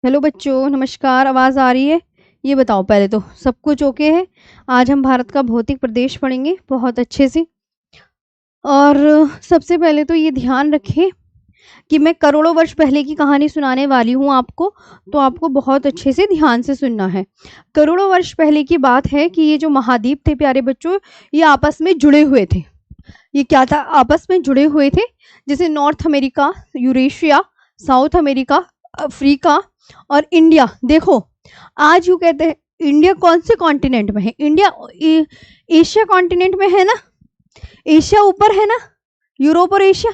Hello बच्चों, नमस्कार। आवाज़ आ रही है? ये बताओ, पहले तो सब कुछ ओके है? आज हम भारत का भौतिक प्रदेश पढ़ेंगे बहुत अच्छे से। और सबसे पहले तो ये ध्यान रखें कि मैं करोड़ों वर्ष पहले की कहानी सुनाने वाली हूँ आपको, तो आपको बहुत अच्छे से ध्यान से सुनना है। करोड़ों वर्ष पहले की बात है कि ये जो महाद्वीप थे प्यारे बच्चों, ये आपस में जुड़े हुए थे। ये क्या था? आपस में जुड़े हुए थे। जैसे north America, Eurasia, south America, Africa और इंडिया। देखो, आज यूँ कहते हैं इंडिया कौन से कॉन्टिनेंट में है? इंडिया एशिया कॉन्टिनेंट में है ना? एशिया ऊपर है ना? यूरोप और एशिया।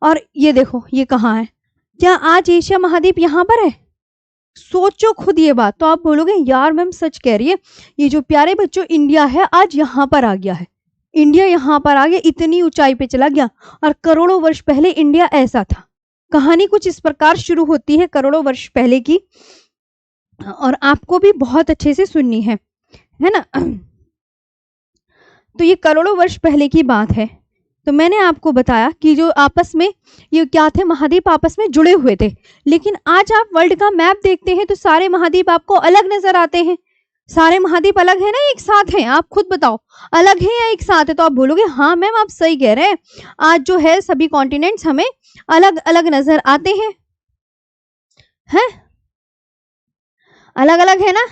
और ये देखो, ये कहाँ है? क्या आज एशिया महाद्वीप यहाँ पर है? सोचो खुद ये बात, तो आप बोलोगे यार मैम सच कह रही है। ये जो प्यारे बच्चों इंडिया है आज यहाँ पर आ गया है। इंडिया यहाँ पर आ गया, इतनी ऊंचाई पे चला गया। और करोड़ों वर्ष पहले इंडिया ऐसा था। कहानी कुछ इस प्रकार शुरू होती है करोड़ों वर्ष पहले की, और आपको भी बहुत अच्छे से सुननी है ना? तो ये करोड़ों वर्ष पहले की बात है। तो मैंने आपको बताया कि जो आपस में ये क्या थे, महाद्वीप आपस में जुड़े हुए थे। लेकिन आज आप वर्ल्ड का मैप देखते हैं तो सारे महाद्वीप आपको अलग नजर आते हैं। सारे महाद्वीप अलग है ना एक साथ हैं? आप खुद बताओ, अलग है या एक साथ है? तो आप बोलोगे हाँ मैम आप सही कह रहे हैं, आज जो है सभी कॉन्टिनेंट्स हमें अलग अलग नजर आते हैं। हैं? अलग अलग है ना?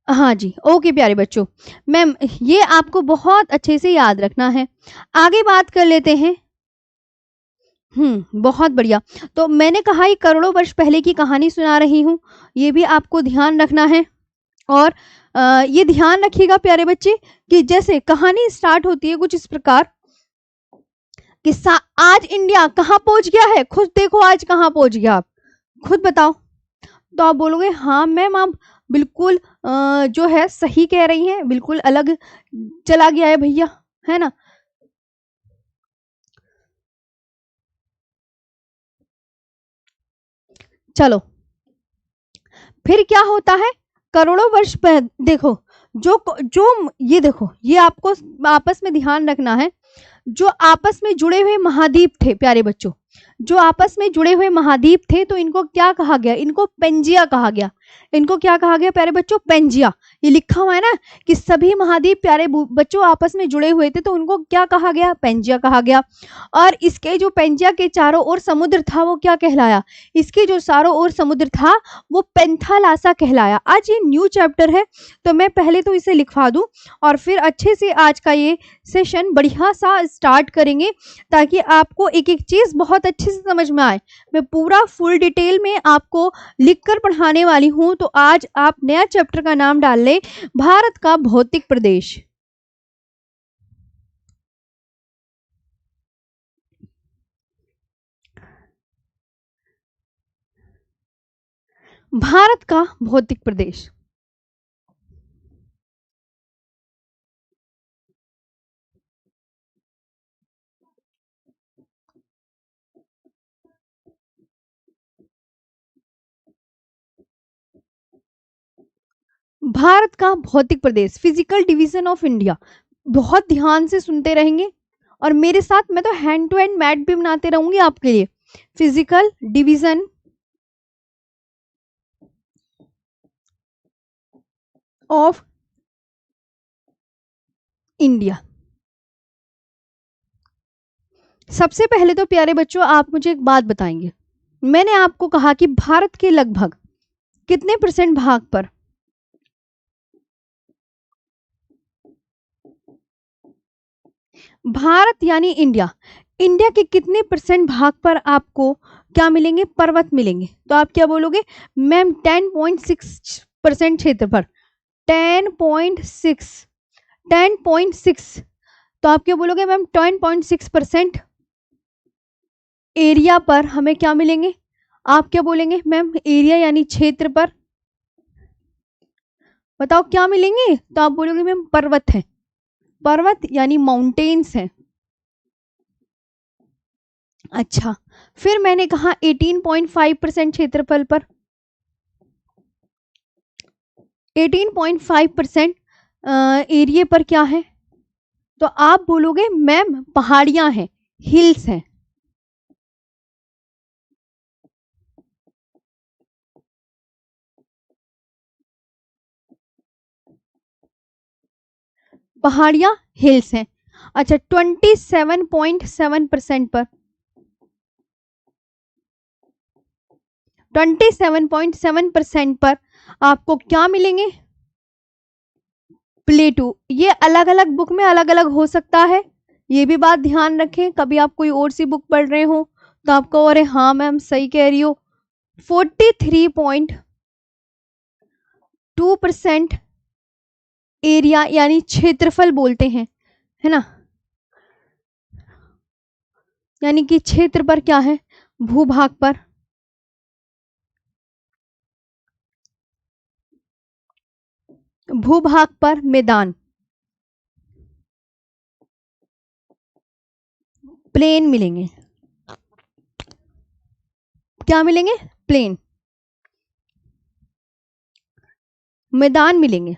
हाँ जी, ओके प्यारे बच्चों। मैम ये आपको बहुत अच्छे से याद रखना है। आगे बात कर लेते हैं। बहुत बढ़िया। तो मैंने कहा ये करोड़ों वर्ष पहले की कहानी सुना रही हूँ, ये भी आपको ध्यान रखना है। और ये ध्यान रखिएगा प्यारे बच्चे कि जैसे कहानी स्टार्ट होती है कुछ इस प्रकार कि आज इंडिया कहाँ पहुंच गया है। खुद देखो आज कहाँ पहुंच गया, आप खुद बताओ। तो आप बोलोगे हाँ मैम आप बिल्कुल जो है सही कह रही हैं, बिल्कुल अलग चला गया है भैया, है ना? चलो फिर क्या होता है करोड़ों वर्ष पहले। देखो जो जो ये देखो, ये आपको आपस में ध्यान रखना है। जो आपस में जुड़े हुए महाद्वीप थे प्यारे बच्चों, जो आपस में जुड़े हुए महाद्वीप थे, तो इनको क्या कहा गया? इनको पेंजिया कहा गया। इनको क्या कहा गया प्यारे बच्चों? पेंजिया। ये लिखा हुआ है ना कि सभी महाद्वीप प्यारे बच्चों आपस में जुड़े हुए थे, तो उनको क्या कहा गया? पेंजिया कहा गया। और इसके जो पेंजिया के चारों ओर समुद्र था वो क्या कहलाया? इसके जो चारों ओर समुद्र था वो पेंथालासा कहलाया। आज ये न्यू चैप्टर है, तो मैं पहले तो इसे लिखवा दूं और फिर अच्छे से आज का ये सेशन बढ़िया सा स्टार्ट करेंगे, ताकि आपको एक एक चीज बहुत अच्छे से समझ में आए। मैं पूरा फुल डिटेल में आपको लिखकर पढ़ाने वाली हूं। तो आज आप नया चैप्टर का नाम डाल लें, भारत का भौतिक प्रदेश। भारत का भौतिक प्रदेश। भारत का भौतिक प्रदेश, फिजिकल डिवीजन ऑफ इंडिया। बहुत ध्यान से सुनते रहेंगे और मेरे साथ मैं तो हैंड टू हैंड मैट भी बनाते रहूंगी आपके लिए। Physical division of India. सबसे पहले तो प्यारे बच्चों आप मुझे एक बात बताएंगे। मैंने आपको कहा कि भारत के लगभग कितने परसेंट भाग पर, भारत यानी इंडिया, इंडिया के कितने परसेंट भाग पर आपको क्या मिलेंगे? पर्वत मिलेंगे। तो आप क्या बोलोगे? मैम 10.6% क्षेत्र पर। 10.6, 10.6। तो आप क्या बोलोगे? मैम 10.6% एरिया पर हमें क्या मिलेंगे? आप क्या बोलेंगे? मैम एरिया यानी क्षेत्र पर बताओ क्या मिलेंगे? तो आप बोलोगे मैम पर्वत है। पर्वत यानी माउंटेन्स है। अच्छा, फिर मैंने कहा 18.5% क्षेत्रफल पर, 18.5% एरिया पर क्या है? तो आप बोलोगे मैम पहाड़ियां हैं, हिल्स हैं। पहाड़ियां हिल्स हैं। अच्छा 27.7% पर 27.7% पर आपको क्या मिलेंगे? प्लेटू। ये अलग अलग बुक में अलग अलग हो सकता है, ये भी बात ध्यान रखें। कभी आप कोई और सी बुक पढ़ रहे हो तो आपको अरे हाँ मैम सही कह रही हो। 43.2% एरिया यानी क्षेत्रफल बोलते हैं, है ना, यानी कि क्षेत्र पर क्या है, भूभाग पर। भूभाग पर मैदान, प्लेन मिलेंगे। क्या मिलेंगे? प्लेन, मैदान मिलेंगे।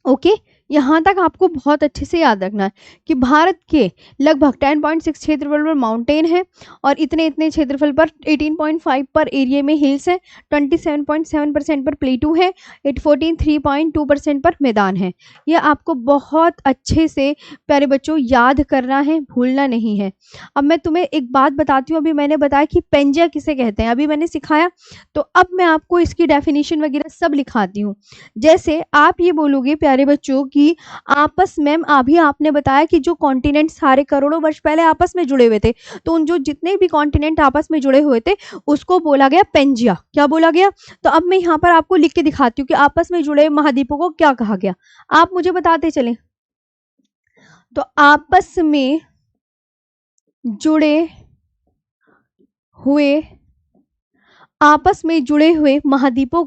ओके, यहाँ तक आपको बहुत अच्छे से याद रखना है कि भारत के लगभग 10.6 क्षेत्रफल पर माउंटेन है और इतने इतने क्षेत्रफल पर 18.5 पर एरिया में हिल्स है, 27.7% पर प्लेटू है, 43.2% पर मैदान है। यह आपको बहुत अच्छे से प्यारे बच्चों याद करना है, भूलना नहीं है। अब मैं तुम्हें एक बात बताती हूँ, अभी मैंने बताया कि पेंजिया किसे कहते हैं, अभी मैंने सिखाया, तो अब मैं आपको इसकी डेफिनेशन वगैरह सब लिखाती हूँ। जैसे आप ये बोलोगे प्यारे बच्चों कि आपस में, अभी आपने बताया कि जो कॉन्टिनेंट सारे करोड़ों वर्ष पहले आपस में जुड़े हुए थे, तो उन जो जितने भी कॉन्टिनेंट आपस में जुड़े हुए थे उसको बोला गया पेंजिया। क्या बोला गया? तो अब मैं यहाँ पर आपको लिख के दिखाती हूँ कि आपस में जुड़े महाद्वीपों को क्या कहा गया, आप मुझे बताते चले। तो आपस में जुड़े हुए, आपस में जुड़े हुए महाद्वीपों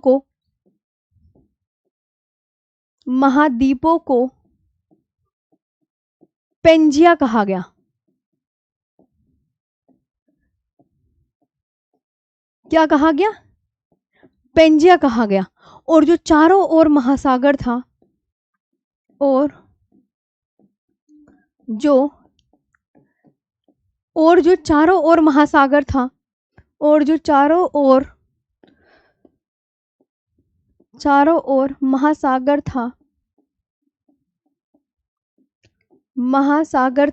को पेंजिया कहा गया। क्या कहा गया? पेंजिया कहा गया। और जो चारों ओर महासागर था, और जो चारों ओर महासागर था, और जो चारों ओर महासागर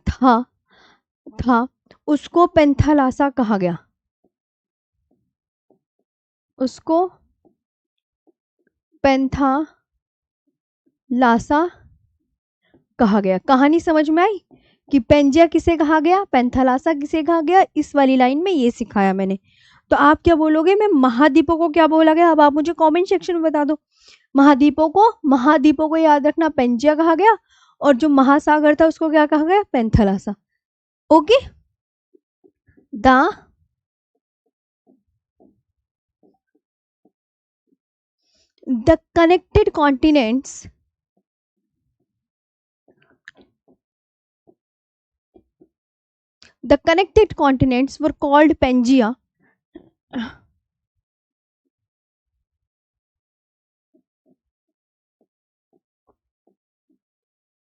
था उसको पेंथालासा कहा गया। उसको पेंथालासा कहा गया। कहानी समझ में आई कि पेंजिया किसे कहा गया, पेंथालासा किसे कहा गया, इस वाली लाइन में ये सिखाया मैंने। तो आप क्या बोलोगे, मैं महाद्वीपों को क्या बोला गया, अब आप मुझे कमेंट सेक्शन में बता दो। महाद्वीपों को याद रखना, पेंजिया कहा गया, और जो महासागर था उसको क्या कहा गया, Panthalassa. Okay, the connected continents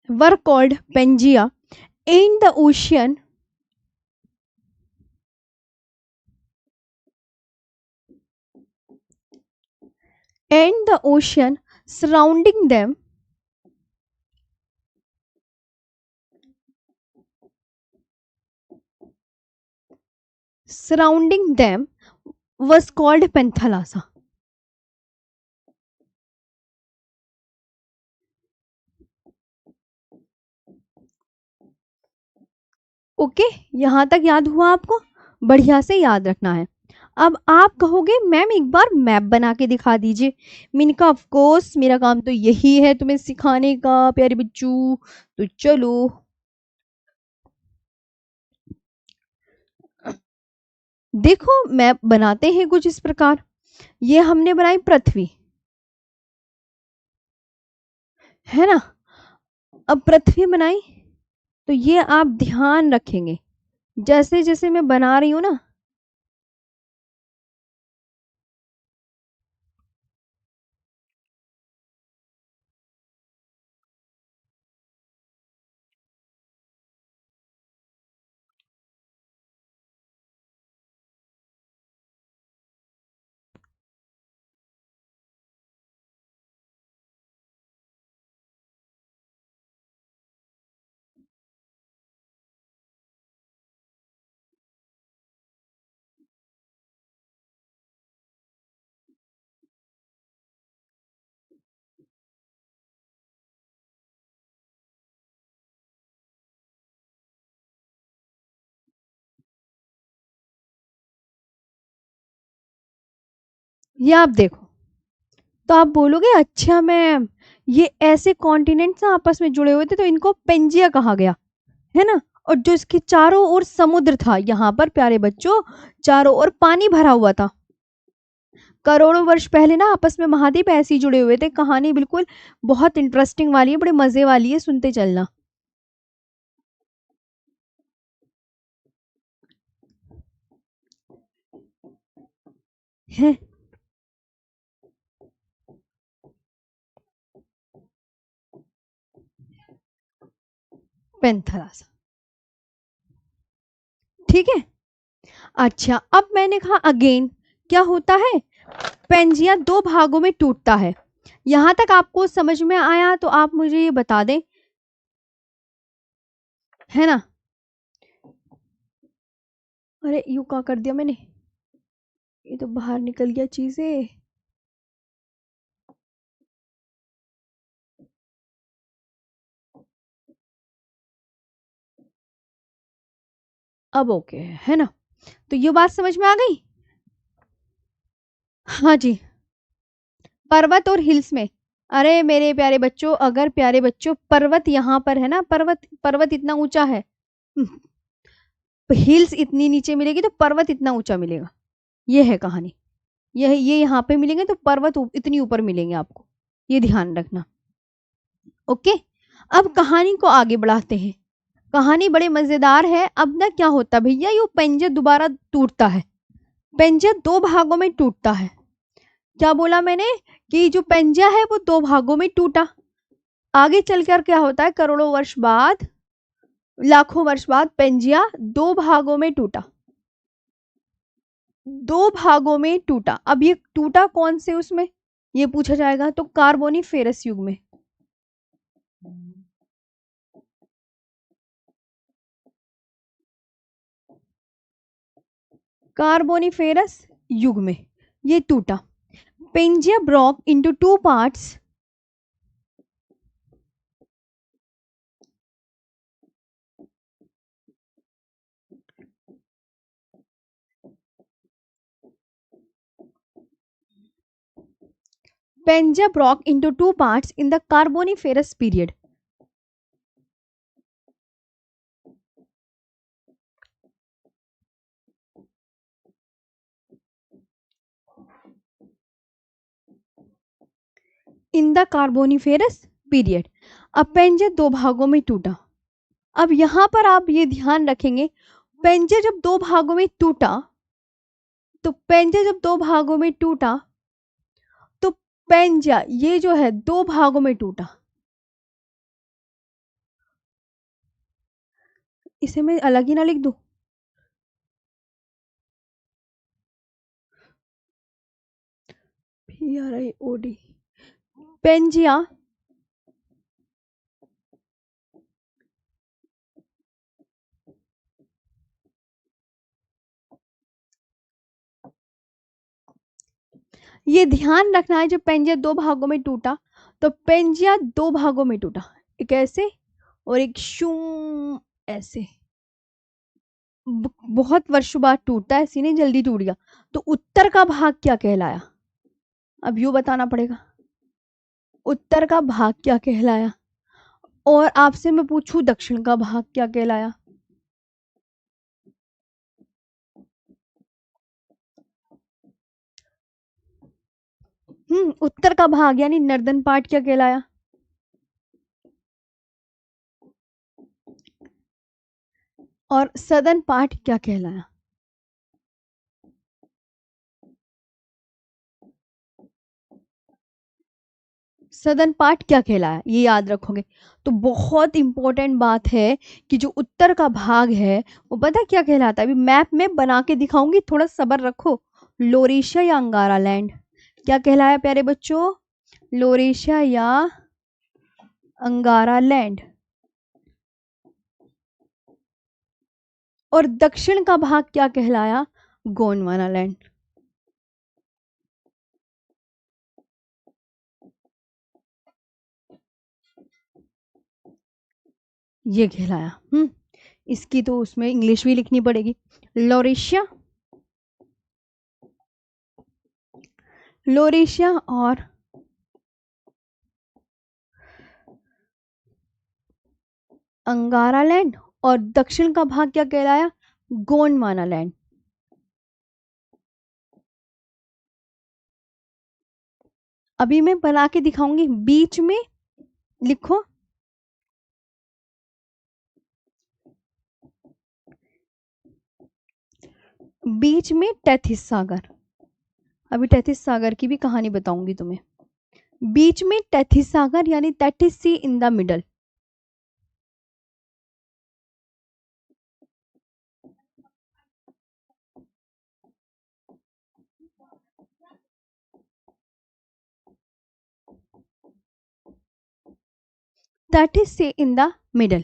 were called Pangaea and the ocean surrounding them was called Panthalassa. Okay, यहां तक याद हुआ आपको? बढ़िया से याद रखना है। अब आप कहोगे मैम एक बार मैप बना के दिखा दीजिए। मैंने कहा ऑफ कोर्स, मेरा काम तो यही है तुम्हें सिखाने का प्यारे बच्चों, तो चलो देखो मैप बनाते हैं कुछ इस प्रकार। ये हमने बनाई पृथ्वी, है ना। अब पृथ्वी बनाई, तो ये आप ध्यान रखेंगे जैसे जैसे मैं बना रही हूं ना, ये आप देखो, तो आप बोलोगे अच्छा मैम, ये ऐसे कॉन्टिनेंट्स ना आपस में जुड़े हुए थे तो इनको पेंजिया कहा गया, है ना। और जो इसके चारों ओर समुद्र था, यहाँ पर प्यारे बच्चों चारों ओर पानी भरा हुआ था। करोड़ों वर्ष पहले ना आपस में महाद्वीप ऐसे ही जुड़े हुए थे। कहानी बिल्कुल बहुत इंटरेस्टिंग वाली है, बड़े मजे वाली है, सुनते चलना। है पेंथरास, ठीक है। अच्छा, अब मैंने कहा अगेन क्या होता है, पेंजिया दो भागों में टूटता है। यहां तक आपको समझ में आया तो आप मुझे ये बता दें, है ना। अरे यू क्या कर दिया मैंने, ये तो बाहर निकल गया चीजें। अब ओके है ना, तो ये बात समझ में आ गई। हाँ जी, पर्वत और हिल्स में। अरे मेरे प्यारे बच्चों, अगर प्यारे बच्चों पर्वत यहाँ पर है ना, पर्वत पर्वत इतना ऊंचा है, हिल्स इतनी नीचे मिलेगी तो पर्वत इतना ऊंचा मिलेगा। ये है कहानी, ये यहाँ पे मिलेंगे तो पर्वत इतनी ऊपर मिलेंगे आपको, ये ध्यान रखना। ओके, अब कहानी को आगे बढ़ाते हैं। कहानी बड़े मजेदार है। अब ना क्या होता भैया, ये पेंजर दोबारा टूटता है, पेंजर दो भागों में टूटता है। क्या बोला मैंने, कि जो पेंजिया है वो दो भागों में टूटा। आगे चलकर क्या होता है, करोड़ों वर्ष बाद, लाखों वर्ष बाद पेंजिया दो भागों में टूटा, दो भागों में टूटा। अब ये टूटा कौन से उसमें, ये पूछा जाएगा, तो कार्बोनिफेरस युग में। कार्बोनिफेरस युग में ये टूटा। Pangaea broke into two parts. Pangea broke into two parts in the Carboniferous period. In the Carboniferous period. अब पेंजे दो भागों में टूटा। अब यहां पर आप ये ध्यान रखेंगे, पेंजे जब दो भागों में टूटा, तो पेंजे जब दो भागों में टूटा तो पेंजा ये जो है दो भागों में टूटा। इसे मैं अलग ही ना लिख दूं, PRIOD, पेंजिया ये ध्यान रखना है, जब पेंजिया दो भागों में टूटा तो पेंजिया दो भागों में टूटा, एक ऐसे और एक शूम ऐसे। बहुत वर्षों बाद टूटता है, ऐसे नहीं जल्दी टूट गया। तो उत्तर का भाग क्या कहलाया, अब यू बताना पड़ेगा, उत्तर का भाग क्या कहलाया। और आपसे मैं पूछूं दक्षिण का भाग क्या कहलाया। उत्तर का भाग यानी नर्दन पार्ट क्या कहलाया। और सदर्न पार्ट क्या कहलाया। सदर्न पार्ट क्या कहलाया, ये याद रखोगे। तो बहुत इंपॉर्टेंट बात है कि जो उत्तर का भाग है वो पता क्या कहलाता है, अभी मैप में बना के दिखाऊंगी, थोड़ा सब्र रखो। लोरेशिया या अंगारा लैंड क्या कहलाया प्यारे बच्चों, लोरेशिया या अंगारा लैंड। और दक्षिण का भाग क्या कहलाया, गोंडवाना लैंड। ये कहलाया। इसकी तो उसमें इंग्लिश भी लिखनी पड़ेगी। लोरेशिया लोरेशिया और अंगारा लैंड, और दक्षिण का भाग क्या कहलाया? गोंडवाना लैंड। अभी मैं बना के दिखाऊंगी। बीच में लिखो, बीच में टेथिस सागर। अभी टेथिस सागर की भी कहानी बताऊंगी तुम्हें। बीच में टेथिस सागर यानी Tethys sea in the middle. Tethys sea in the middle.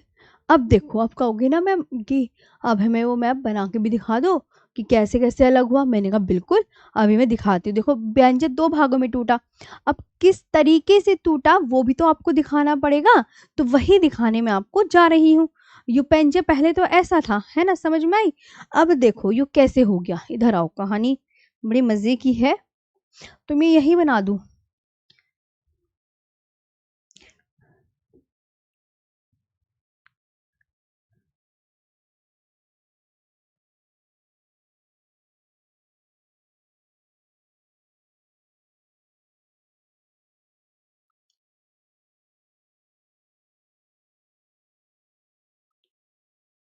अब देखो, आप कहोगे ना मैम कि अब हमें वो मैप बना के भी दिखा दो कि कैसे कैसे अलग हुआ। मैंने कहा बिल्कुल, अभी मैं दिखाती हूँ। देखो, व्यंजन दो भागों में टूटा। अब किस तरीके से टूटा वो भी तो आपको दिखाना पड़ेगा, तो वही दिखाने में आपको जा रही हूँ। यू पेंजे पहले तो ऐसा था, है ना, समझ में आई? अब देखो यू कैसे हो गया। इधर आओ, कहानी बड़ी मजे की है, तो मैं यही बना दूं।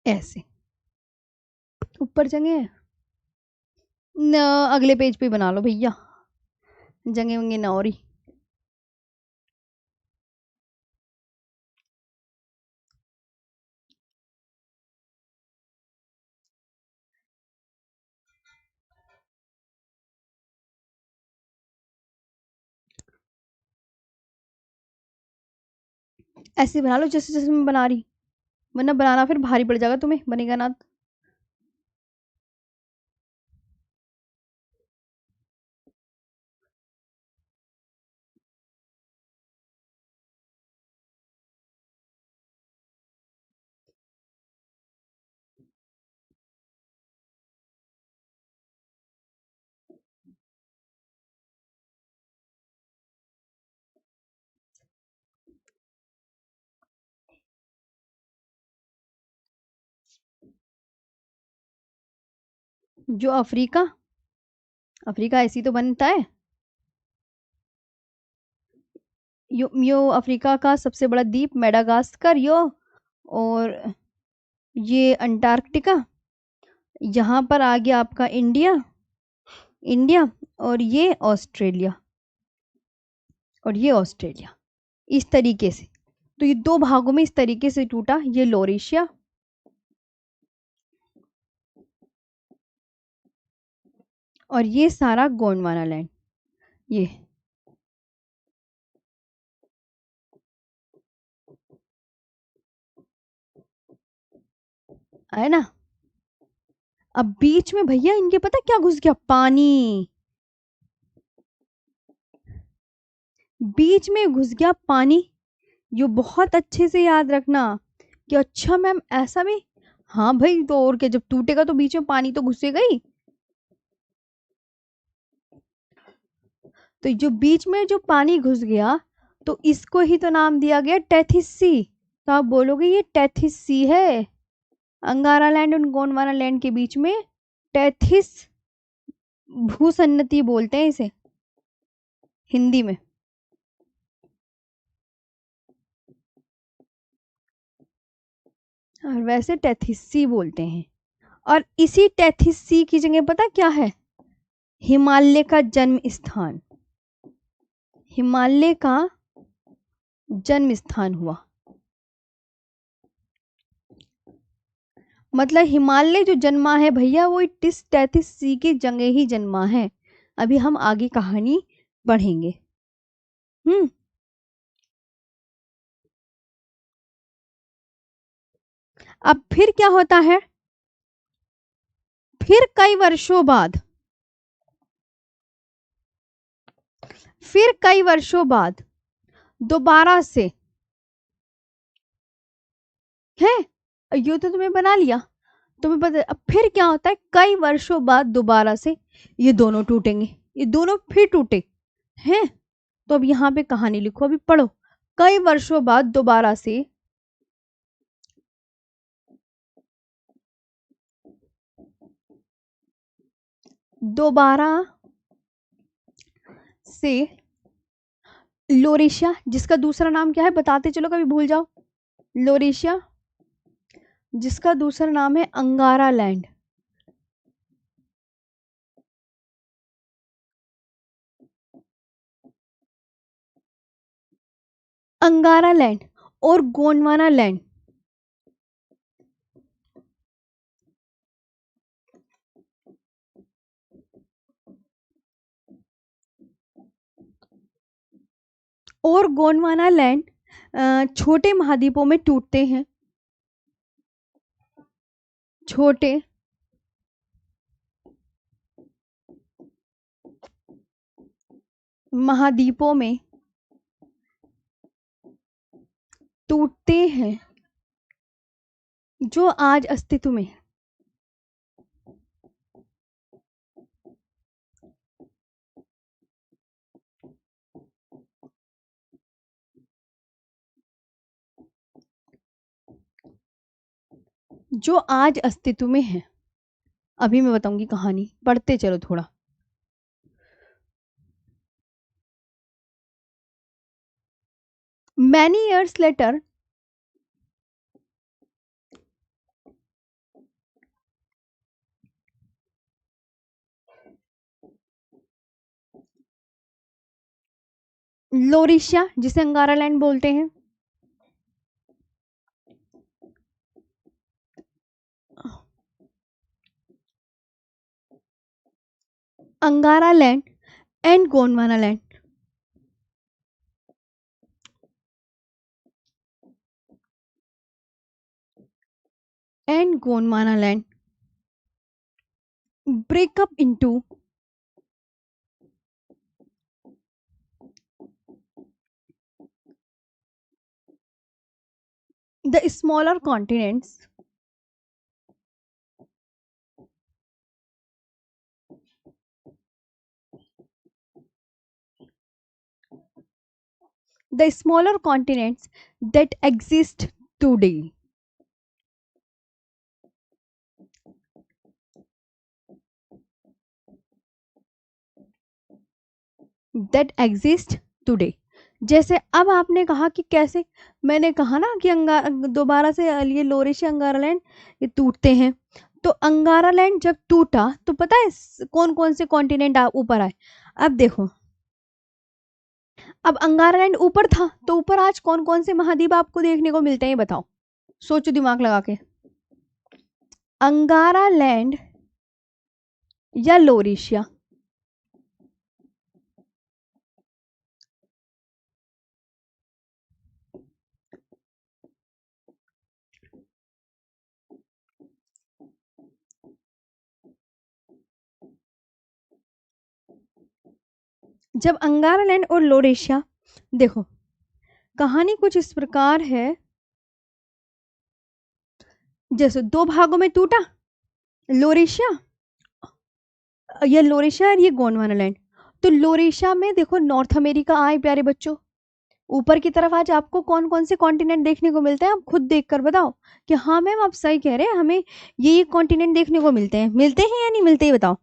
ऐसे ऊपर जगह है न, अगले पेज पे बना लो भैया, जगह वंगे ना और ही। ऐसे बना लो जैसे जैसे मैं बना रही, वरना बनाना फिर भारी पड़ जाएगा तुम्हें, बनेगा ना। जो अफ्रीका, अफ्रीका ऐसी तो बनता है। यो अफ्रीका का सबसे बड़ा द्वीप मेडागास्कर यो, और ये अंटार्कटिका, यहाँ पर आ गया आपका इंडिया, इंडिया, और ये ऑस्ट्रेलिया, और ये ऑस्ट्रेलिया, इस तरीके से। तो ये दो भागों में इस तरीके से टूटा। ये लोरेशिया, और ये सारा गोंडवाना लैंड, ये है ना। अब बीच में भैया इनके पता क्या घुस गया? पानी। बीच में घुस गया पानी। ये बहुत अच्छे से याद रखना कि अच्छा मैम ऐसा भी। हाँ भाई, तो और क्या, जब टूटेगा तो बीच में पानी तो घुसेगा ही। तो जो बीच में जो पानी घुस गया, तो इसको ही तो नाम दिया गया टेथिस सी। तो आप बोलोगे ये टेथिस सी है। अंगारा लैंड और गोंडवाना लैंड के बीच में टेथिस भूसन्नति बोलते हैं इसे हिंदी में। और वैसे टेथिस सी बोलते हैं। और इसी टेथिस सी की जगह पता क्या है? हिमालय का जन्म स्थान, हिमालय का जन्म स्थान हुआ। मतलब हिमालय जो जन्मा है भैया, वो टिस टेथिस सी की जगह ही जन्मा है। अभी हम आगे कहानी पढ़ेंगे। अब फिर क्या होता है? फिर कई वर्षों बाद, फिर कई वर्षों बाद दोबारा से है, ये तो तुम्हें बना लिया, तुम्हें पता। अब फिर क्या होता है? कई वर्षों बाद दोबारा से ये दोनों टूटेंगे, ये दोनों फिर टूटे। है। तो अब यहाँ पे कहानी लिखो, अभी पढ़ो। कई वर्षों बाद दोबारा से लोरेशिया, जिसका दूसरा नाम क्या है बताते चलो, कभी भूल जाओ। लोरेशिया, जिसका दूसरा नाम है अंगारा लैंड। अंगारा लैंड और गोंडवाना लैंड। और गोंडवाना लैंड छोटे महाद्वीपों में टूटते हैं। छोटे महाद्वीपों में टूटते हैं जो आज अस्तित्व में है। जो आज अस्तित्व में है। अभी मैं बताऊंगी कहानी, पढ़ते चलो थोड़ा। मैनी ईयर्स लेटर, लोरिशिया, जिसे अंगारा लैंड बोलते हैं, अंगारा land and Gondwana land, land break up into the smaller continents, that exist today. That exist today. जैसे अब आपने कहा कि कैसे, मैंने कहा ना कि दोबारा से ये लोरेशिया अंगारा लैंड ये टूटते हैं। तो अंगारा लैंड जब टूटा तो पता है कौन कौन से कॉन्टिनेंट ऊपर आए। अब देखो, अब अंगारा लैंड ऊपर था तो ऊपर आज कौन कौन से महाद्वीप आपको देखने को मिलते हैं, ये बताओ, सोचो दिमाग लगा के। अंगारा लैंड या लोरेशिया, जब अंगारा लैंड और लोरेशिया, देखो कहानी कुछ इस प्रकार है, जैसे दो भागों में टूटा लोरेशिया, ये लोरेशिया और ये गोंडवाना लैंड। तो लोरेशिया में देखो नॉर्थ अमेरिका आए प्यारे बच्चों, ऊपर की तरफ आज आपको कौन कौन से कॉन्टिनेंट देखने को मिलते हैं, आप खुद देखकर बताओ कि हाँ मैम आप सही कह रहे हैं, हमें ये कॉन्टिनेंट देखने को मिलते हैं, मिलते हैं या नहीं मिलते, ही बताओ।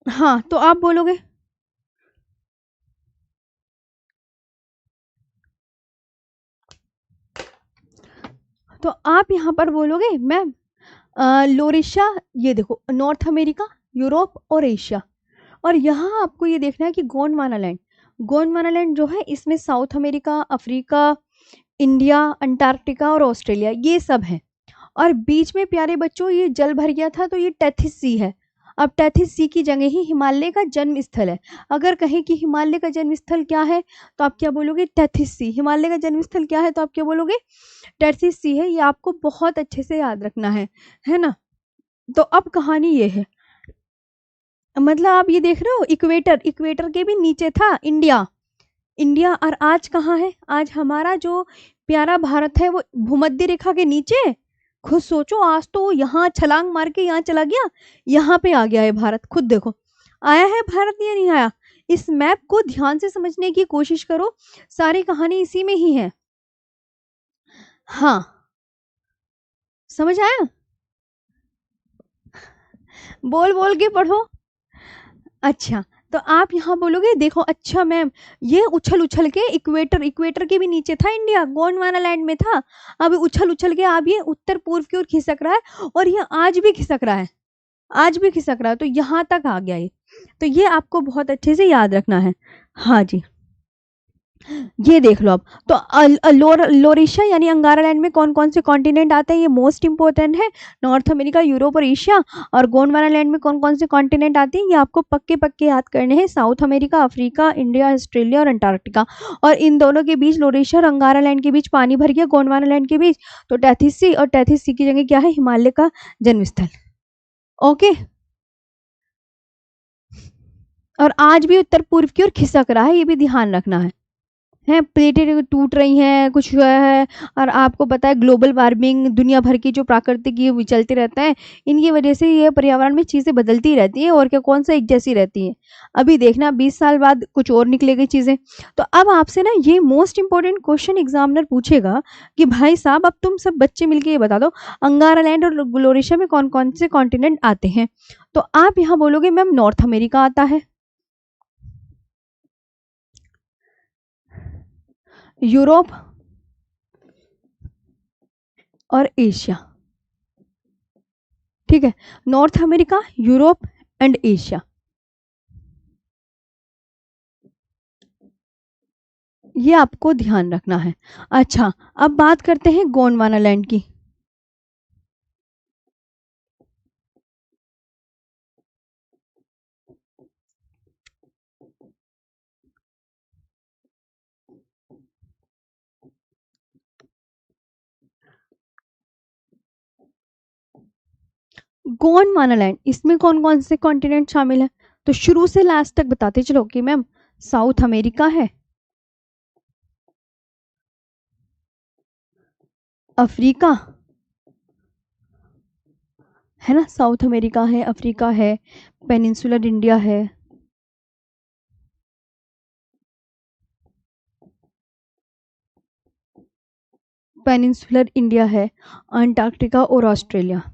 हाँ तो आप बोलोगे, तो आप यहाँ पर बोलोगे मैम लोरेशिया, ये देखो नॉर्थ अमेरिका, यूरोप और एशिया, और यहाँ आपको ये देखना है कि गोंडवाना लैंड, गोंडवाना लैंड जो है इसमें south America, Africa, India, Antarctica और ऑस्ट्रेलिया ये सब है। और बीच में प्यारे बच्चों ये जल भर गया था तो ये टेथिस सी है। अब टेथिस सी की जगह ही हिमालय का जन्म स्थल है। अगर कहें कि हिमालय का जन्म स्थल क्या है तो आप क्या बोलोगे, टेथिस सी। हिमालय का जन्म स्थल क्या है तो आप क्या बोलोगे, टेथिस सी है। ये आपको बहुत अच्छे से याद रखना है ना। तो अब कहानी ये है, मतलब आप ये देख रहे हो इक्वेटर, इक्वेटर के भी नीचे था इंडिया, इंडिया, और आज कहाँ है, आज हमारा जो प्यारा भारत है वो भूमध्य रेखा के नीचे खुद सोचो, आज तो यहाँ छलांग मार के यहाँ चला गया, यहाँ पे आ गया है भारत। खुद देखो, आया है भारत या नहीं आया। इस मैप को ध्यान से समझने की कोशिश करो, सारी कहानी इसी में ही है। हाँ, समझ आया? बोल बोल के पढ़ो। अच्छा, तो आप यहाँ बोलोगे देखो, अच्छा मैम ये उछल उछल के इक्वेटर, इक्वेटर के भी नीचे था इंडिया, गोंडवाना लैंड में था, अब उछल उछल के अब ये उत्तर पूर्व की ओर खिसक रहा है, और ये आज भी खिसक रहा है, आज भी खिसक रहा है, तो यहाँ तक आ गया ये। तो ये आपको बहुत अच्छे से याद रखना है। हाँ जी, ये देख लो अब। तो लोरेशिया यानी अंगारा लैंड में कौन कौन से कॉन्टिनेंट आते हैं, ये मोस्ट इंपोर्टेंट है। नॉर्थ अमेरिका, यूरोप और एशिया। और गोंडवाना लैंड में कौन कौन से कॉन्टिनेंट आते हैं, ये आपको पक्के पक्के याद करने हैं। South America, Africa, India, Australia और अंटार्कटिका। और इन दोनों के बीच, लोरेशिया और अंगारा लैंड के बीच पानी भर गया, गोंडवाना लैंड के बीच, तो टेथिस सी, और टेथिस सी की जगह क्या है, हिमालय का जन्मस्थल। ओके, और आज भी उत्तर पूर्व की ओर खिसक रहा है, ये भी ध्यान रखना है। प्लेटें टूट रही हैं, कुछ हुआ है, और आपको पता है ग्लोबल वार्मिंग, दुनिया भर की जो प्राकृतिक ये चलते रहता है, इनकी वजह से ये पर्यावरण में चीज़ें बदलती रहती हैं, और क्या कौन सा एक जैसी रहती है। अभी देखना 20 साल बाद कुछ और निकलेगी चीज़ें। तो अब आपसे ना ये मोस्ट इंपॉर्टेंट क्वेश्चन एग्जामिनर पूछेगा कि भाई साहब अब तुम सब बच्चे मिलके ये बता दो, अंगारा लैंड और ग्लोरेशिया में कौन कौन से कॉन्टिनेंट आते हैं। तो आप यहाँ बोलोगे मैम नॉर्थ अमेरिका आता है, यूरोप और एशिया। ठीक है, north America, Europe and Asia, ये आपको ध्यान रखना है। अच्छा, अब बात करते हैं गोंडवाना लैंड की। गोंडवाना लैंड, इसमें कौन कौन से कॉन्टिनेंट शामिल है, तो शुरू से लास्ट तक बताते चलो कि मैम साउथ अमेरिका है, अफ्रीका है ना, साउथ अमेरिका है, अफ्रीका है, पेनिनसुलर इंडिया है, पेनिनसुलर इंडिया है, अंटार्कटिका और ऑस्ट्रेलिया।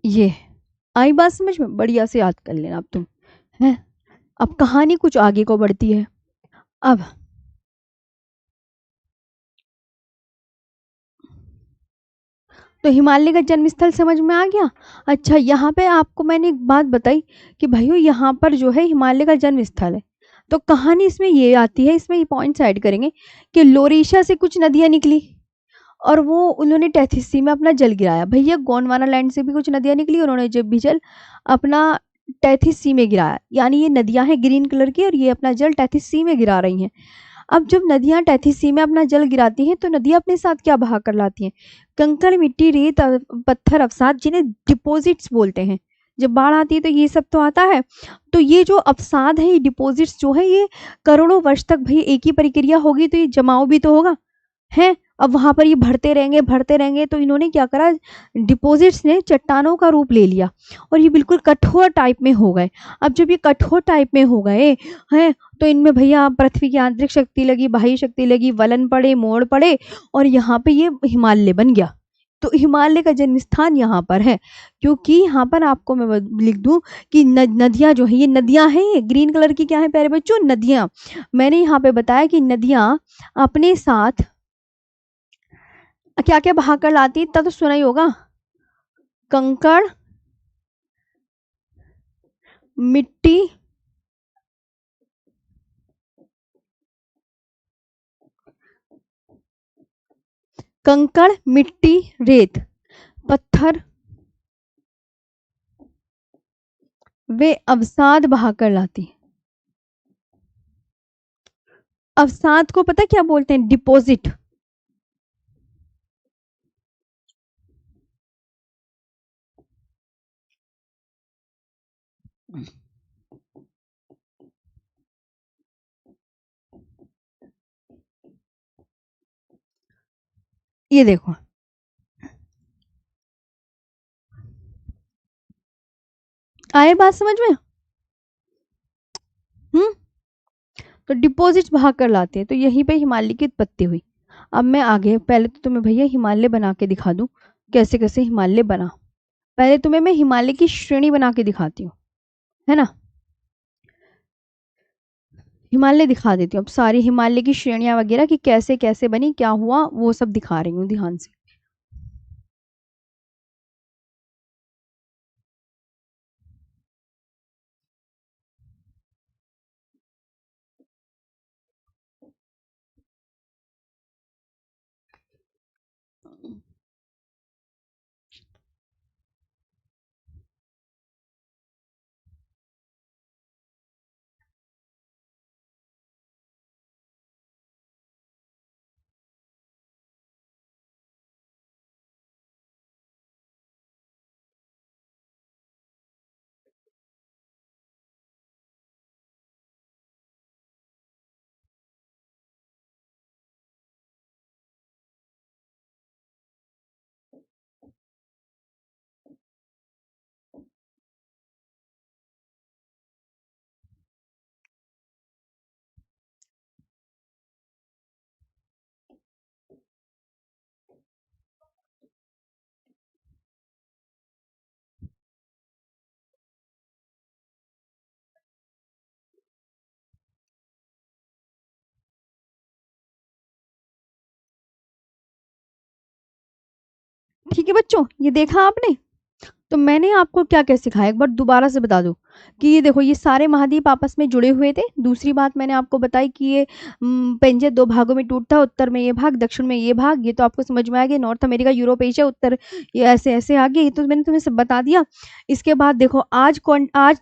ये आई बात समझ में, बढ़िया से याद कर लेना अब तुम। है, अब कहानी कुछ आगे को बढ़ती है। अब तो हिमालय का जन्म स्थल समझ में आ गया। अच्छा, यहाँ पे आपको मैंने एक बात बताई कि भाइयों यहाँ पर जो है हिमालय का जन्म स्थल है, तो कहानी इसमें ये आती है, इसमें ये पॉइंट्स ऐड करेंगे कि लोरेशिया से कुछ नदियाँ निकली, और वो उन्होंने टेथिस सी में अपना जल गिराया। भैया गोंडवाना लैंड से भी कुछ नदियाँ निकली, उन्होंने जब भी जल अपना टेथिस सी में गिराया, यानी ये नदियाँ हैं ग्रीन कलर की, और ये अपना जल टेथिस सी में गिरा रही हैं। अब जब नदियाँ टेथिस सी में अपना जल गिराती हैं, तो नदियाँ अपने साथ क्या बहा कर लाती हैं, कंकड़, मिट्टी, रेत, पत्थर, अवसाद, जिन्हें डिपॉजिट्स बोलते हैं। जब बाढ़ आती है तो ये सब तो आता है। तो ये जो अवसाद है, ये डिपॉजिट्स जो है, ये करोड़ों वर्ष तक भाई एक ही प्रक्रिया होगी, तो ये जमाव भी तो होगा है। अब वहां पर ये भरते रहेंगे, तो इन्होंने क्या करा, डिपॉजिट्स ने चट्टानों का रूप ले लिया, और ये बिल्कुल कठोर टाइप में हो गए। अब जब ये कठोर टाइप में हो गए हैं, तो इनमें भैया पृथ्वी की आंतरिक शक्ति लगी, बाह्य शक्ति लगी, वलन पड़े, मोड़ पड़े, और यहाँ पे ये हिमालय बन गया। तो हिमालय का जन्म स्थान यहाँ पर है, क्योंकि यहाँ पर आपको मैं लिख दूं कि नदियाँ जो है, ये नदियाँ हैं, ये ग्रीन कलर की क्या है प्यारे बच्चों, नदियाँ। मैंने यहाँ पे बताया कि नदियाँ अपने साथ क्या क्या बहा कर लाती, इतना तो सुना ही होगा, कंकड़, मिट्टी, कंकड़, मिट्टी, रेत, पत्थर, वे अवसाद बहा कर लाती। अवसाद को पता क्या बोलते हैं, डिपॉजिट। ये देखो, आए बात समझ में? हम्म। तो डिपॉजिट्स भाग कर लाते हैं, तो यहीं पे हिमालय की उत्पत्ति हुई। अब मैं आगे पहले तो तुम्हें भैया हिमालय बना के दिखा दूं, कैसे कैसे हिमालय बना। पहले तुम्हें मैं हिमालय की श्रेणी बना के दिखाती हूँ, है ना। हिमालय दिखा देती हूँ अब, सारी हिमालय की श्रेणियां वगैरह कि कैसे कैसे बनी, क्या हुआ, वो सब दिखा रही हूँ ध्यान से। ठीक है बच्चों, ये देखा आपने। तो मैंने आपको क्या क्या सिखाया, एक बार दोबारा से बता दूं कि ये देखो, ये सारे महाद्वीप आपस में जुड़े हुए थे। दूसरी बात मैंने आपको बताई कि ये पेंजे दो भागों में टूटता है, उत्तर में ये भाग, दक्षिण में ये भाग। ये तो आपको समझ में आ गया, नॉर्थ अमेरिका, यूरोप, एशिया, उत्तर, ये ऐसे ऐसे आ गया। ये तो मैंने तुम्हें सब बता दिया। इसके बाद देखो, आज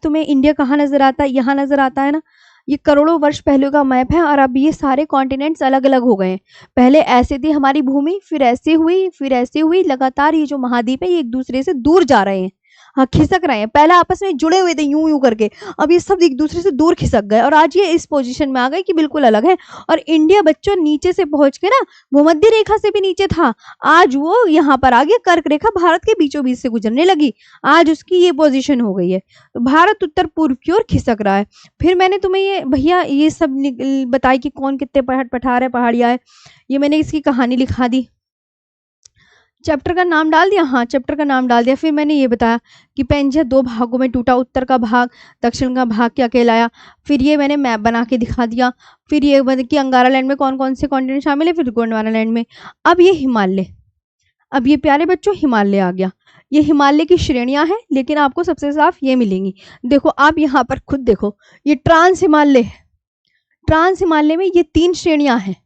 तुम्हें इंडिया कहाँ नजर आता है, यहाँ नजर आता है ना। ये करोड़ों वर्ष पहले का मैप है, और अब ये सारे कॉन्टिनेंट्स अलग अलग हो गए हैं। पहले ऐसे थी हमारी भूमि, फिर ऐसे हुई, फिर ऐसे हुई, लगातार ये जो महाद्वीप है ये एक दूसरे से दूर जा रहे हैं। हाँ, खिसक रहे हैं। पहले आपस में जुड़े हुए थे यूं यूं करके, अब ये सब एक दूसरे से दूर खिसक गए, और आज ये इस पोजीशन में आ गए कि बिल्कुल अलग है। और इंडिया बच्चों नीचे से पहुंच के ना, भूमध्य रेखा से भी नीचे था, आज वो यहाँ पर आ गया, कर्क रेखा भारत के बीचों बीच से गुजरने लगी। आज उसकी ये पोजीशन हो गई है। तो भारत उत्तर पूर्व की ओर खिसक रहा है। फिर मैंने तुम्हें ये भैया ये सब बताई कि कौन कितने पठार है, पहाड़ियां है। ये मैंने इसकी कहानी लिखा दी। चैप्टर का नाम डाल दिया, हाँ चैप्टर का नाम डाल दिया। फिर मैंने ये बताया कि पेंजिया दो भागों में टूटा, उत्तर का भाग, दक्षिण का भाग क्या कहलाया। फिर ये मैंने मैप बना के दिखा दिया। फिर ये कि अंगारा लैंड में कौन कौन से कॉन्टिनेंट शामिल है, फिर गोंडवाना लैंड में। अब ये हिमालय, अब ये प्यारे बच्चों हिमालय आ गया। ये हिमालय की श्रेणियां हैं, लेकिन आपको सबसे साफ ये मिलेंगी। देखो आप यहाँ पर खुद देखो, ये ट्रांस हिमालय, ट्रांस हिमालय में ये 3 श्रेणियां हैं।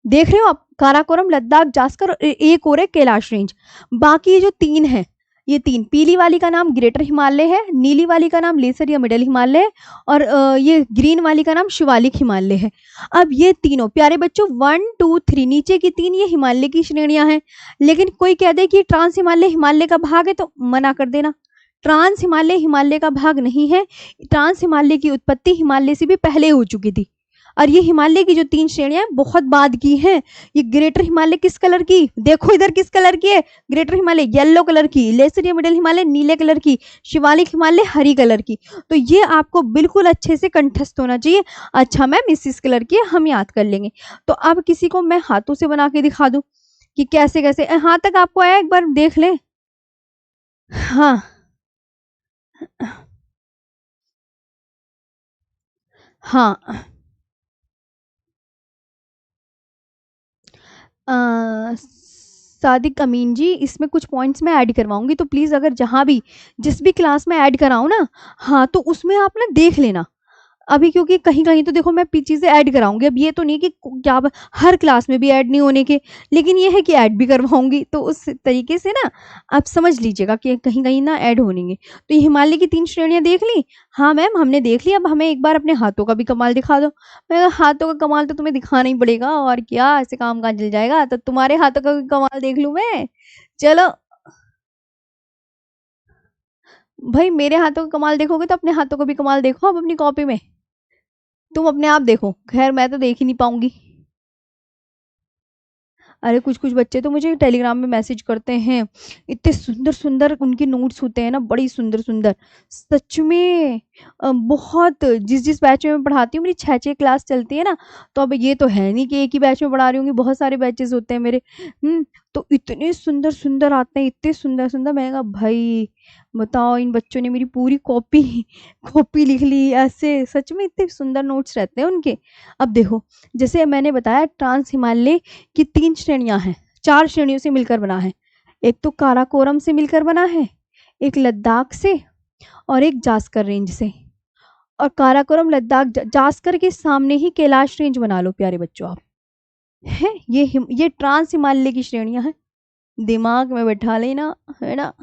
देख रहे हो आप, काराकोरम, लद्दाख, जास्कर, और एक और है कैलाश रेंज। बाकी ये जो 3 है, ये 3, पीली वाली का नाम ग्रेटर हिमालय है, नीली वाली का नाम लेसर या मिडल हिमालय है, और ये ग्रीन वाली का नाम शिवालिक हिमालय है। अब ये तीनों प्यारे बच्चों 1 2 3 नीचे की 3 ये हिमालय की श्रेणियां हैं। लेकिन कोई कह दे कि ट्रांस हिमालय हिमालय का भाग है, तो मना कर देना। ट्रांस हिमालय हिमालय का भाग नहीं है। ट्रांस हिमालय की उत्पत्ति हिमालय से भी पहले हो चुकी थी। और ये हिमालय की जो 3 श्रेणियां हैं बहुत बाद की हैं। ये ग्रेटर हिमालय किस कलर की, देखो इधर किस कलर की है, ग्रेटर हिमालय येलो कलर की, लेसर या मिडल हिमालय नीले कलर की, शिवालिक हिमालय हरी कलर की। तो ये आपको बिल्कुल अच्छे से कंठस्थ होना चाहिए। अच्छा मैम इस कलर की है, हम याद कर लेंगे। तो अब किसी को मैं हाथों से बना के दिखा दूं कि कैसे कैसे, हाथ तक आपको आया, एक बार देख ले। हाँ हाँ। सादिक अमीन जी, इसमें कुछ पॉइंट्स मैं ऐड करवाऊंगी, तो प्लीज़ अगर जहाँ भी जिस भी क्लास में ऐड कराऊँ ना, हाँ तो उसमें आप ना देख लेना। अभी क्योंकि कहीं कहीं तो देखो मैं चीज़ें ऐड कराऊंगी, अब ये तो नहीं कि क्या हर क्लास में भी ऐड नहीं होने के, लेकिन ये है कि ऐड भी करवाऊंगी, तो उस तरीके से ना आप समझ लीजिएगा कि कहीं कहीं ना ऐड होनेंगे। तो ये हिमालय की 3 श्रेणियां देख ली। हाँ मैम हमने देख ली, अब हमें एक बार अपने हाथों का भी कमाल दिखा दो। मैं कहा, हाथों का कमाल तो तुम्हें दिखाना ही पड़ेगा, और क्या ऐसे काम कहाँ चल जाएगा, तो तुम्हारे हाथों का भी कमाल देख लूं मैं। चलो भाई मेरे हाथों का कमाल देखोगे तो अपने हाथों को भी कमाल देखो अब अपनी कॉपी में। तुम अपने आप देखो, खैर मैं तो देख ही नहीं पाऊंगी। अरे कुछ कुछ बच्चे तो मुझे टेलीग्राम में मैसेज करते हैं, इतने सुंदर सुंदर उनके नोट्स होते हैं ना, बड़ी सुंदर सुंदर। सच में बहुत, जिस जिस बैच में मैं पढ़ाती हूँ, मेरी छः छः क्लास चलती है ना, तो अब ये तो है नहीं कि एक ही बैच में पढ़ा रही होंगी, बहुत सारे बैचेस होते हैं मेरे। तो इतने सुंदर सुंदर आते हैं, इतने सुंदर सुंदर, मैंने कहा भाई बताओ, इन बच्चों ने मेरी पूरी कॉपी कॉपी लिख ली ऐसे। सच में इतने सुंदर नोट्स रहते हैं उनके। अब देखो, जैसे मैंने बताया ट्रांस हिमालय की 3 श्रेणियाँ हैं, 4 श्रेणियों से मिलकर बना है। एक तो काराकोरम से मिलकर बना है, एक लद्दाख से, और एक जास्कर रेंज से। और काराकोरम, लद्दाख, जास्कर के सामने ही कैलाश रेंज बना लो प्यारे बच्चों आप। है ये ट्रांस हिमालय की श्रेणियां हैं, दिमाग में बैठा लेना, है ना।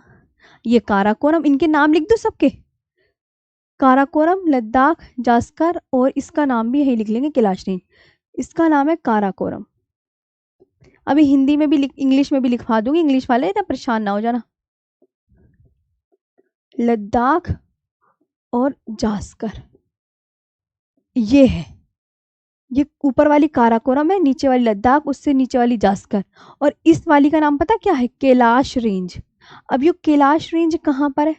ये काराकोरम, इनके नाम लिख दो सबके, काराकोरम, लद्दाख, जास्कर, और इसका नाम भी यही लिख लेंगे, कैलाश रेंज। इसका नाम है काराकोरम। अभी हिंदी में भी इंग्लिश में भी लिखवा दूंगी, इंग्लिश वाले ना परेशान ना हो जाना। लद्दाख और जास्कर, ये है, ये ऊपर वाली काराकोरम है, नीचे वाली लद्दाख, उससे नीचे वाली जास्कर, और इस वाली का नाम पता क्या है, कैलाश रेंज। अब ये कैलाश रेंज कहाँ पर है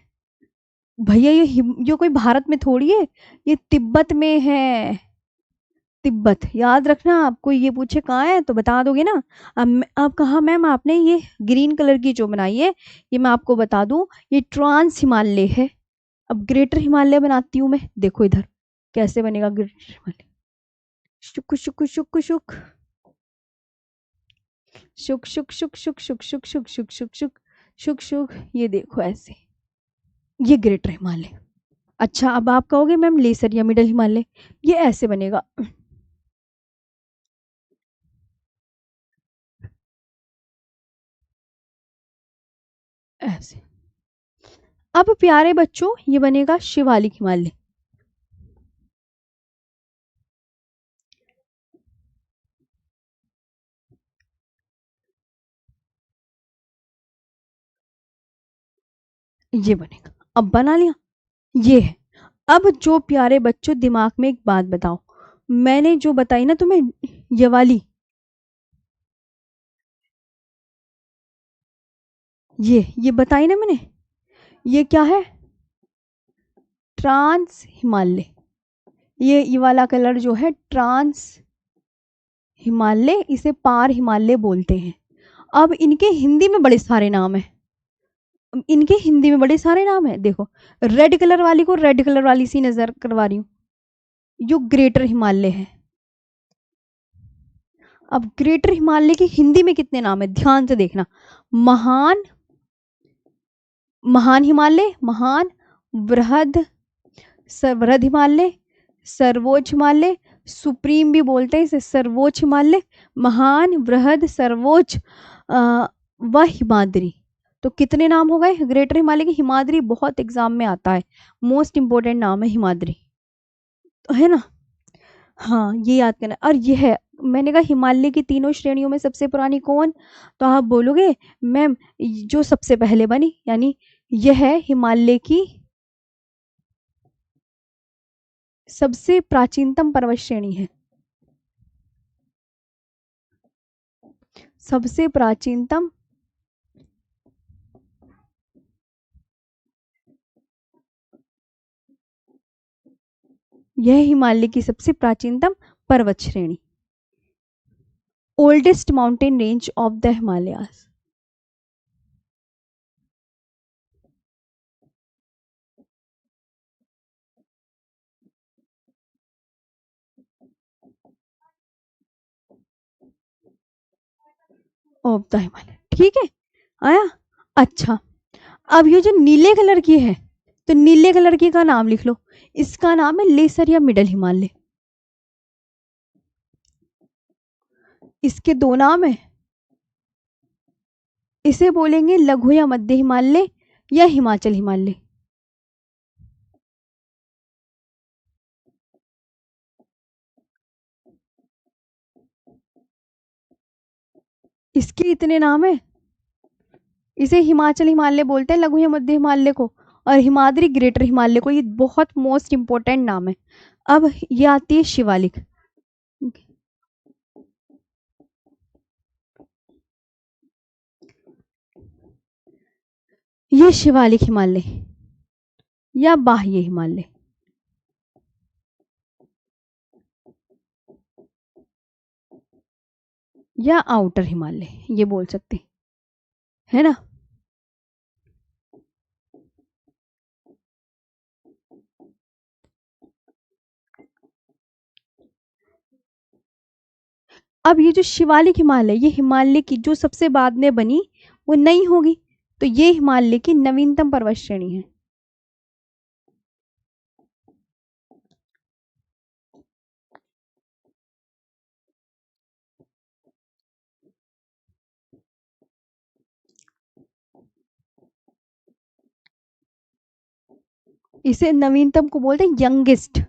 भैया, ये कोई भारत में थोड़ी है, ये तिब्बत में है। तिब्बत याद रखना, आपको ये पूछे कहाँ है तो बता दोगे ना। अब कहा मैम आपने ये ग्रीन कलर की जो बनाई है, ये मैं आपको बता दूं, ये ट्रांस हिमालय है। अब ग्रेटर हिमालय बनाती हूँ मैं, देखो इधर कैसे बनेगा ग्रेटर हिमालय। शुक शुक शुक शुक शुक शुक शुक शुक शुक शुक शुक शुक शुक शुक शुक शुक, ये देखो ऐसे, ये ग्रेटर हिमालय। अच्छा अब आप कहोगे मैम लेसर या मिडल हिमालय, ये ऐसे बनेगा, ऐसे। अब प्यारे बच्चों ये बनेगा शिवालिक हिमालय। ये बनेगा, अब बना लिया, ये है। अब जो प्यारे बच्चों दिमाग में एक बात बताओ, मैंने जो बताई ना तुम्हें, ये वाली, ये बताई ना मैंने, ये क्या है, ट्रांस हिमालय। ये वाला कलर जो है ट्रांस हिमालय, इसे पार हिमालय बोलते हैं। अब इनके हिंदी में बड़े सारे नाम हैं, इनके हिंदी में बड़े सारे नाम है, देखो रेड कलर वाली को रेड कलर वाली सी नजर करवा रही हूँ, जो ग्रेटर हिमालय है। अब ग्रेटर हिमालय की हिंदी में कितने नाम है ध्यान से देखना, महान, महान हिमालय, महान, वृहद, वृहद हिमालय, सर्वोच्च हिमालय, सुप्रीम भी बोलते हैं इसे, सर्वोच्च हिमालय, महान, वृहद, सर्वोच्च, व हिमाद्री। तो कितने नाम हो गए ग्रेटर हिमालय के। हिमाद्री बहुत एग्जाम में आता है, मोस्ट इंपोर्टेंट नाम है हिमाद्री, तो है ना। हाँ ये याद करना। और ये है, मैंने कहा हिमालय की तीनों श्रेणियों में सबसे पुरानी कौन, तो आप बोलोगे मैम जो सबसे पहले बनी, यानी यह है हिमालय की सबसे प्राचीनतम पर्वत श्रेणी है, सबसे प्राचीनतम, यह हिमालय की सबसे प्राचीनतम पर्वत श्रेणी, oldest mountain range of the Himalayas. Of the Himalaya, ठीक है, आया। अच्छा अब ये जो नीले कलर की है, तो नीले कलर की का नाम लिख लो, इसका नाम है लेसर या मिडल हिमालय। इसके दो नाम है, इसे बोलेंगे लघु या मध्य हिमालय या हिमाचल हिमालय। इसके इतने नाम है, इसे हिमाचल हिमालय बोलते हैं लघु या मध्य हिमालय को, और हिमाद्री ग्रेटर हिमालय को, ये बहुत मोस्ट इंपॉर्टेंट नाम है। अब ये आती है शिवालिक। ये शिवालिक हिमालय या बाह्य हिमालय, या आउटर हिमालय ये बोल सकते है ना। अब ये जो शिवालिक हिमालय, ये हिमालय की जो सबसे बाद में बनी वो नई होगी, तो ये हिमालय की नवीनतम पर्वत श्रेणी है। इसे नवीनतम को बोलते हैं यंगेस्ट।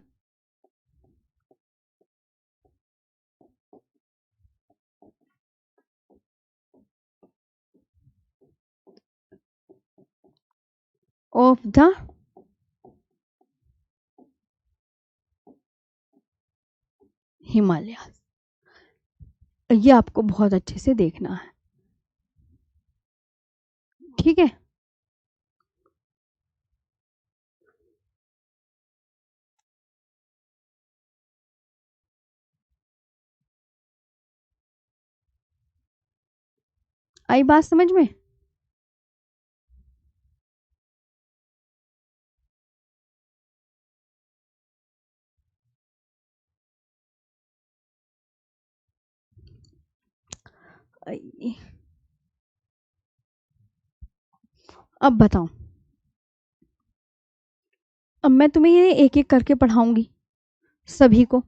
ऑफ द हिमालय, ये आपको बहुत अच्छे से देखना है, ठीक है। आई बात समझ में। अब बताओ, अब मैं तुम्हें ये एक एक करके पढ़ाऊंगी सभी को।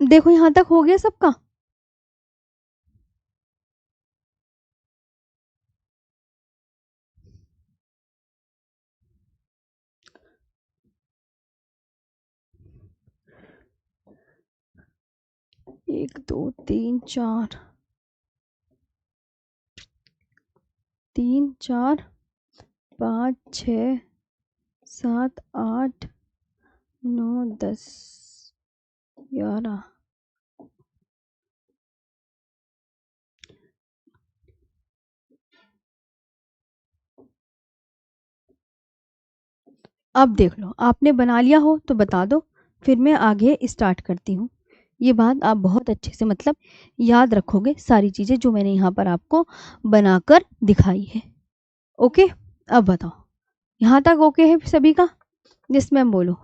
देखो यहां तक हो गया सबका। एक दो तीन चार, तीन चार पाँच छ सात आठ नौ 10 11। अब देख लो, आपने बना लिया हो तो बता दो, फिर मैं आगे स्टार्ट करती हूँ। ये बात आप बहुत अच्छे से मतलब याद रखोगे, सारी चीज़ें जो मैंने यहाँ पर आपको बनाकर दिखाई है। ओके, अब बताओ यहाँ तक ओके है सभी का। यस मैम बोलो।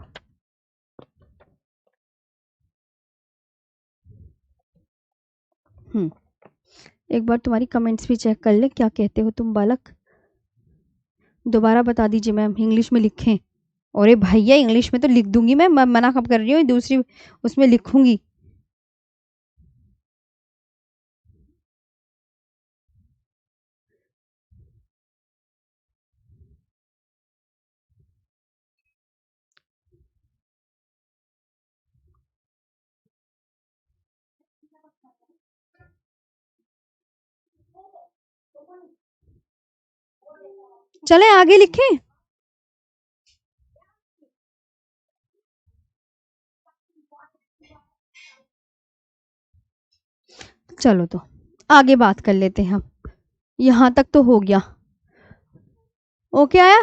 एक बार तुम्हारी कमेंट्स भी चेक कर ले, क्या कहते हो तुम बालक। दोबारा बता दीजिए मैम, इंग्लिश में लिखें। अरे भैया इंग्लिश में तो लिख दूंगी मैं मना कब कर रही हूँ, दूसरी उसमें लिखूंगी। चले आगे लिखें। चलो तो आगे बात कर लेते हैं हम। यहाँ तक तो हो गया, ओके आया।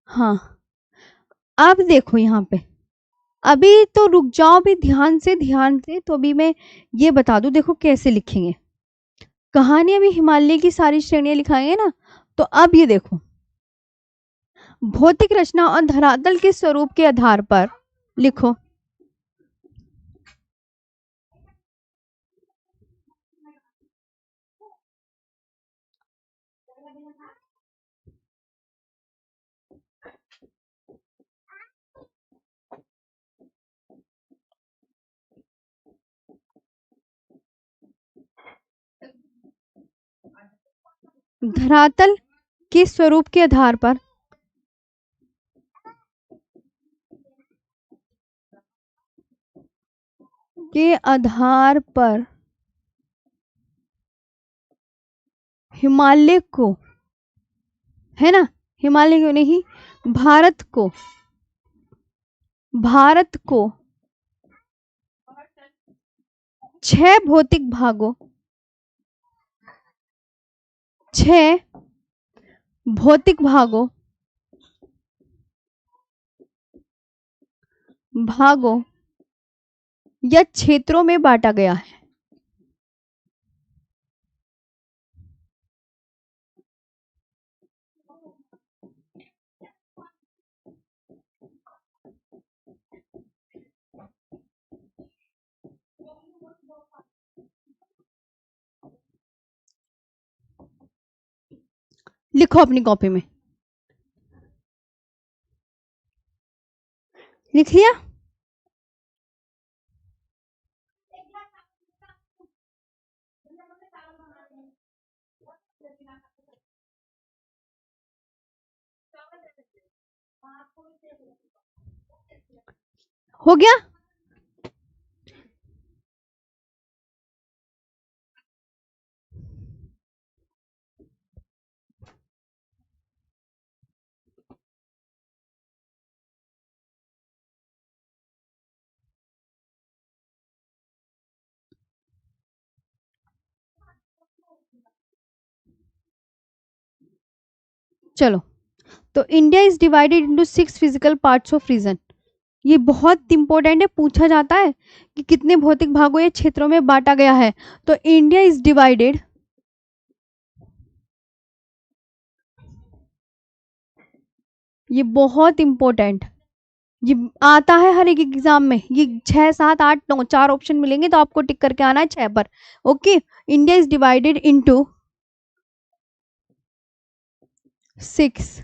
हाँ, अब देखो यहाँ पे, अभी तो रुक जाओ भी, ध्यान से ध्यान से, तो अभी मैं ये बता दूं, देखो कैसे लिखेंगे। कहानी अभी हिमालय की सारी श्रेणियां लिखाएंगे ना, तो अब ये देखो, भौतिक रचना और धरातल के स्वरूप के आधार पर लिखो। धरातल के स्वरूप के आधार पर हिमालय को, है ना, हिमालय को नहीं, भारत को 6 भौतिक भागों, 6 भौतिक भागों या क्षेत्रों में बांटा गया है। लिखो अपनी कॉपी में, लिख लिया? हो गया? चलो, तो India is divided into 6 physical parts of region. ये बहुत इंपॉर्टेंट है, पूछा जाता है कि कितने भौतिक भागों या क्षेत्रों में बांटा गया है। तो इंडिया इज डिवाइडेड, ये बहुत इंपॉर्टेंट, ये आता है हर एक एग्जाम में, ये 6 7 8 9 4 ऑप्शन मिलेंगे तो आपको टिक करके आना है 6 पर। Okay, India is divided into 6,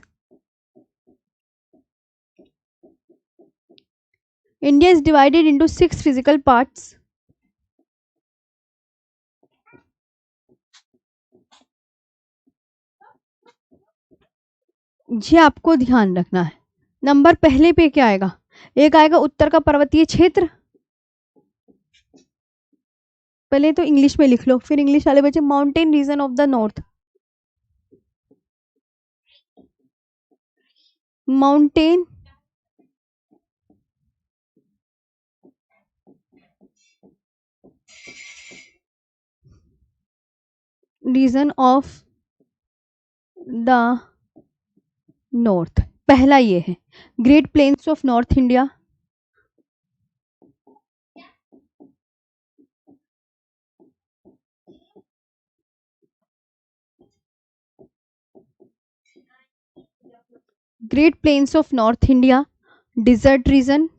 India is divided into 6 physical parts, ये आपको ध्यान रखना है। नंबर पहले पे क्या आएगा? एक आएगा उत्तर का पर्वतीय क्षेत्र, पहले तो इंग्लिश में लिख लो, फिर इंग्लिश वाले बच्चे mountain region of the north, mountain region of the north, पहला ये है। Great plains of north India, great plains of north India, desert region,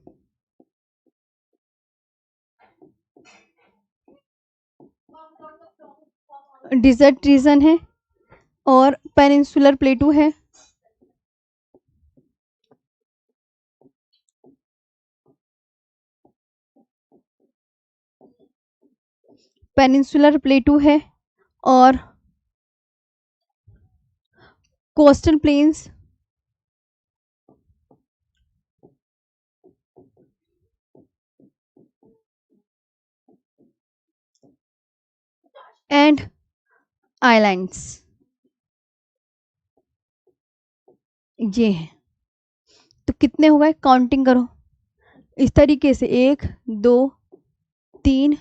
desert region है, और पेनिनसुलर प्लेटू है। पेनिनसुलर प्लेटू है और कोस्टल प्लेन्स, एंड आइलैंड्स, ये है। तो कितने हो गए? काउंटिंग करो इस तरीके से, 1 2 3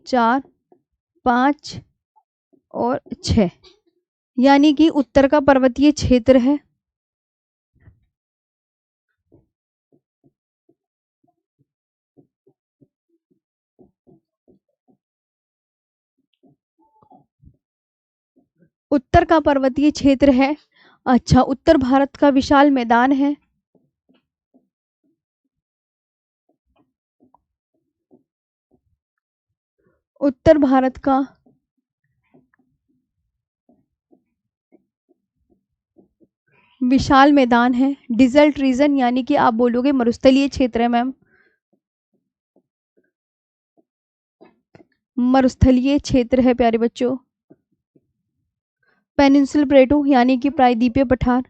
4 5 और 6, यानी कि उत्तर का पर्वतीय क्षेत्र है, उत्तर का पर्वतीय क्षेत्र है। अच्छा, उत्तर भारत का विशाल मैदान है, उत्तर भारत का विशाल मैदान है। डिजर्ट रीजन यानी कि आप बोलोगे मरुस्थलीय क्षेत्र है मैम, मरुस्थलीय क्षेत्र है प्यारे बच्चों। पेनिनसुलर प्लेटू यानी कि प्रायद्वीपीय पठार।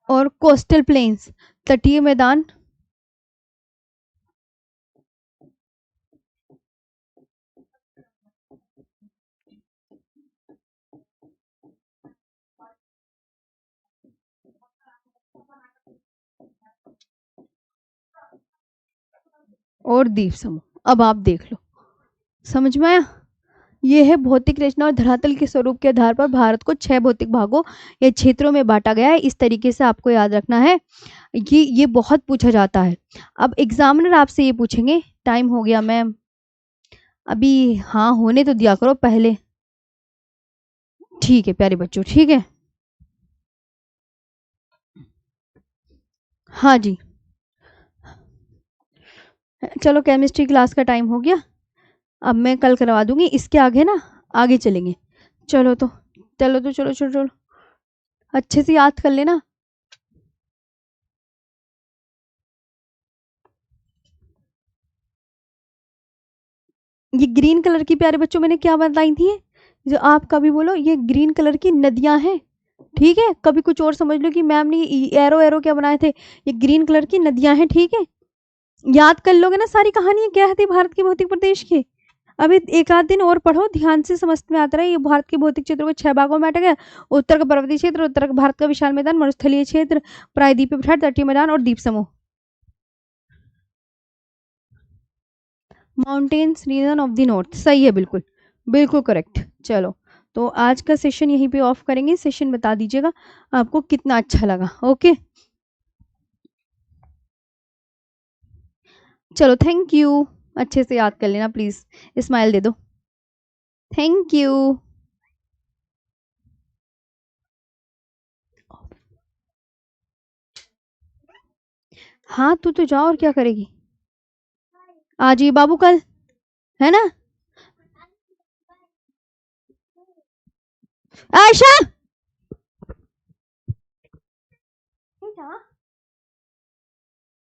और कोस्टल प्लेन्स, तटीय मैदान। और द्वीप समूह। अब आप देख लो, समझ में आया? ये है भौतिक रचना और धरातल के स्वरूप के आधार पर भारत को 6 भौतिक भागों या क्षेत्रों में बांटा गया है। इस तरीके से आपको याद रखना है। ये बहुत पूछा जाता है। अब एग्जामिनर आपसे ये पूछेंगे, टाइम हो गया मैम, अभी हाँ होने तो दिया करो पहले। ठीक है प्यारे बच्चों, ठीक है। हाँ जी, चलो केमिस्ट्री क्लास का टाइम हो गया, अब मैं कल करवा दूंगी। इसके आगे ना आगे चलेंगे। चलो तो चलो चलो चलो, अच्छे से याद कर लेना। ये ग्रीन कलर की प्यारे बच्चों मैंने क्या बताई थी, जो आप कभी बोलो ये ग्रीन कलर की नदियां हैं, ठीक है? कभी कुछ और समझ लो कि मैम ने एरो एरो क्या बनाए थे, ये ग्रीन कलर की नदियां हैं, ठीक है? याद कर लोगे ना सारी कहानियां क्या थी भारत के भौतिक प्रदेश की। अभी एक आध दिन और पढ़ो, ध्यान से समझ में आता रहा है। ये भारत के भौतिक क्षेत्रों को 6 भागों में बांटा गया। उत्तर का पर्वतीय क्षेत्र, उत्तर भारत का विशाल मैदान, मरुस्थलीय क्षेत्र, प्रायद्वीपीय पठार, तटीय मैदान और द्वीप समूह। Mountains region of the north, सही है, बिल्कुल बिल्कुल करेक्ट। चलो तो आज का सेशन यहीं पे ऑफ करेंगे। सेशन बता दीजिएगा आपको कितना अच्छा लगा। ओके चलो, थैंक यू। अच्छे से याद कर लेना प्लीज, स्माइल दे दो। Thank you. हाँ तू तो जाओ, और क्या करेगी? आज ये बाबू कल, है ना? आयशा, बेटा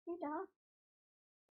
बेटा